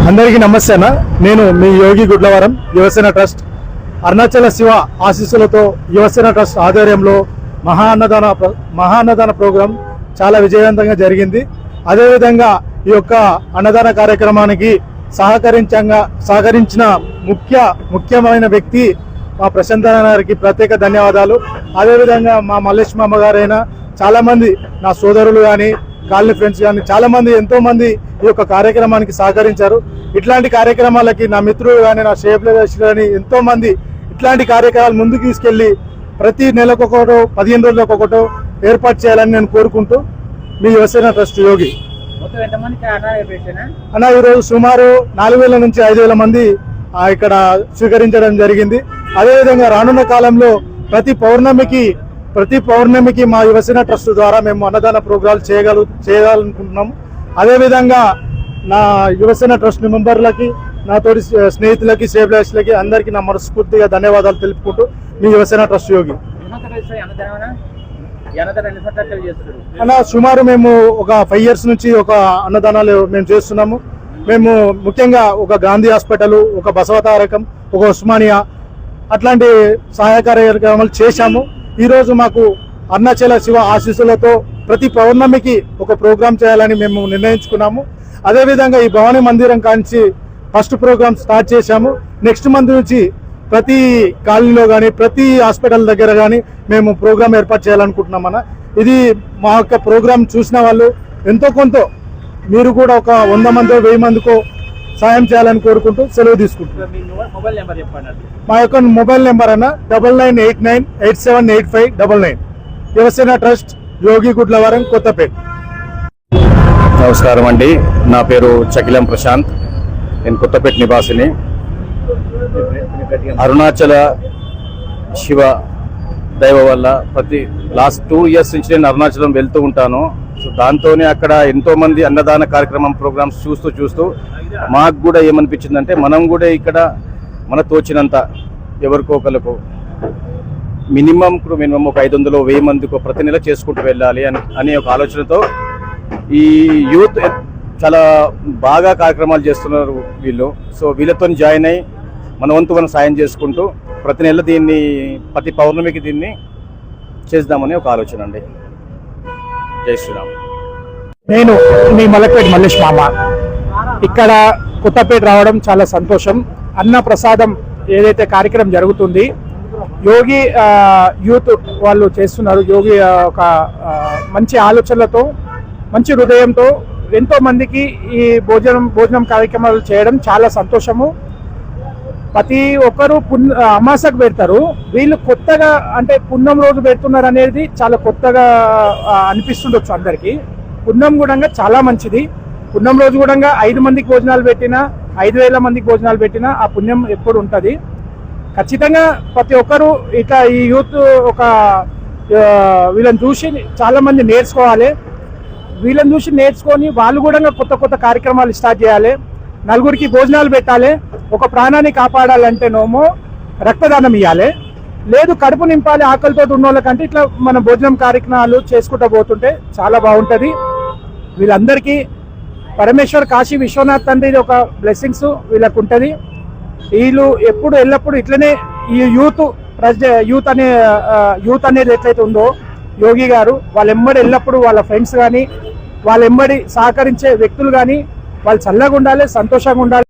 అందరికీ నమస్తే అన్న. నేను మీ యోగి గుడ్లవరం యువసేన ట్రస్ట్ అరుణాచల శివ ఆశీస్సులతో యువసేన ట్రస్ట్ ఆధ్వర్యంలో మహాన్నదాన ప్రోగ్రాం చాలా విజయవంతంగా జరిగింది. అదేవిధంగా ఈ యొక్క అన్నదాన కార్యక్రమానికి సహకరించిన ముఖ్యమైన వ్యక్తి మా ప్రశాంత్ గారికి ప్రత్యేక ధన్యవాదాలు. అదేవిధంగా మా మల్లేష్ మామ గారైనా చాలా మంది నా సోదరులు కానీ కాలనీ ఫ్రెండ్స్ కానీ చాలా మంది ఎంతో మంది ఈ యొక్క కార్యక్రమానికి సహకరించారు. ఇట్లాంటి కార్యక్రమాలకి నా మిత్రులు కానీ నా షేప్లెస్ కానీ ఎంతో మంది ఇట్లాంటి కార్యక్రమాలు ముందుకు తీసుకెళ్లి ప్రతి నెలకు ఒకటో 15 రోజులకు ఒకటో ఏర్పాటు చేయాలని నేను కోరుకుంటూ మీ యువసేన ట్రస్ట్ యోగి అన్న. ఈరోజు సుమారు 4000 నుంచి 5000 మంది ఇక్కడ స్వీకరించడం జరిగింది. అదేవిధంగా రానున్న కాలంలో ప్రతి పౌర్ణమికి మా యువసేన ట్రస్ట్ ద్వారా మేము అన్నదాన ప్రోగ్రాలు చేయాలనుకుంటున్నాము. అదేవిధంగా నా యువసేన ట్రస్ట్ మెంబర్లకి, నాతోటి స్నేహితులకి, సేబ్లర్స్లకి అందరికీ నా మనస్ఫూర్తిగా ధన్యవాదాలు తెలుపుకుంటూ మీ యువసేన ట్రస్ట్ యోగి అన్న. సుమారు మేము ఒక 5 years నుంచి ఒక అన్నదానాలు మేము చేస్తున్నాము. మేము ముఖ్యంగా ఒక గాంధీ హాస్పిటల్, ఒక బసవతారకం, ఒక ఉస్మానియా అట్లాంటి సహాయ కార్యక్రమాలు చేశాము. ఈరోజు మాకు అరుణాచల శివ ఆశీస్సులతో ప్రతి పౌర్ణమికి ఒక ప్రోగ్రాం చేయాలని మేము నిర్ణయించుకున్నాము. అదేవిధంగా ఈ భవానీ మందిరం కాంచి ఫస్ట్ ప్రోగ్రామ్ స్టార్ట్ చేశాము. నెక్స్ట్ మంత్ నుంచి ప్రతి కాలనీలో కానీ ప్రతి హాస్పిటల్ దగ్గర కానీ మేము ప్రోగ్రాం ఏర్పాటు చేయాలనుకుంటున్నామన్న. ఇది మా యొక్క ప్రోగ్రాం చూసిన వాళ్ళు ఎంతో కొంత మీరు కూడా ఒక 100 మందో 1000 మందికో సాయం చేయాలని కోరుకుంటూ సెలవు తీసుకుంటున్నాం. మా యొక్క మొబైల్ నెంబర్ అన్న 9989878599. యువసేన ట్రస్ట్ యోగి గుడ్లవరం, కొత్తపేట. నమస్కారం అండి. నా పేరు చకిలం ప్రశాంత్. నేను కొత్తపేట నివాసిని. అరుణాచల శివ దైవ వల్ల లాస్ట్ 2 years నుంచి నేను అరుణాచలం వెళ్తూ ఉంటాను. సో దాంతోనే అక్కడ ఎంతో మంది అన్నదాన కార్యక్రమం ప్రోగ్రామ్స్ చూస్తూ మాకు కూడా ఏమనిపించిందంటే మనం కూడా ఇక్కడ మన తోచినంత ఎవరికో ఒకరికి మినిమం ఒక 500-1000 మందికో ప్రతి నెల చేసుకుంటూ వెళ్ళాలి అనే ఒక ఆలోచనతో ఈ యూత్ చాలా బాగా కార్యక్రమాలు చేస్తున్నారు వీళ్ళు. సో వీళ్ళతో జాయిన్ అయ్యి మన వంతు మనం సాయం చేసుకుంటూ ప్రతి నెల ప్రతి పౌర్ణమికి దీన్ని చేద్దామని ఒక ఆలోచన అండి. జై శ్రీరామ్. నేను మీ మల్లేష్ మామ. ఇక్కడ కొత్తపేట రావడం చాలా సంతోషం. అన్న ప్రసాదం ఏదైతే కార్యక్రమం జరుగుతుంది యోగి యూత్ వాళ్ళు చేస్తున్నారు. యోగి ఒక మంచి ఆలోచనలతో, మంచి హృదయంతో ఎంతో మందికి ఈ భోజనం కార్యక్రమాలు చేయడం చాలా సంతోషము. ప్రతి ఒక్కరు అమాసకు పెడతారు. వీళ్ళు కొత్తగా అంటే పున్నం రోజు పెడుతున్నారు అనేది చాలా కొత్తగా అనిపిస్తుండొచ్చు అందరికీ. పున్నం కూడా చాలా మంచిది. పున్నం రోజు కూడా 5 మందికి భోజనాలు పెట్టినా, 5000 మందికి భోజనాలు పెట్టినా ఆ పుణ్యం ఎప్పుడు ఉంటుంది. ఖచ్చితంగా ప్రతి ఒక్కరు ఇట్లా ఈ యూత్ ఒక వీళ్ళని చూసి చాలా మంది నేర్చుకోవాలి. వీళ్ళని చూసి నేర్చుకొని వాళ్ళు కూడా కొత్త కార్యక్రమాలు స్టార్ట్ చేయాలి. నలుగురికి భోజనాలు పెట్టాలి. ఒక ప్రాణాన్ని కాపాడాలంటే నోమో రక్తదానం ఇవ్వాలి, లేదు కడుపు నింపాలి. ఆకలితో ఉన్న వాళ్ళకంటే ఇట్లా మన భోజనం కార్యక్రమాలు చేసుకుంటూ పోతుంటే చాలా బాగుంటుంది. వీళ్ళందరికీ పరమేశ్వర్ కాశీ విశ్వనాథ్ తండ్రి ఒక బ్లెస్సింగ్స్ వీళ్ళకు ఉంటుంది. వీళ్ళు ఎల్లప్పుడు ఇట్లనే ఈ యూత్ అనేది ఎట్లయితే ఉందో యోగి గారు వాళ్ళెమ్మడి ఎల్లప్పుడు వాళ్ళ ఫ్రెండ్స్ కానీ వాళ్ళెమ్మడి సహకరించే వ్యక్తులు కానీ వాళ్ళు చల్లగా ఉండాలి, సంతోషంగా ఉండాలి.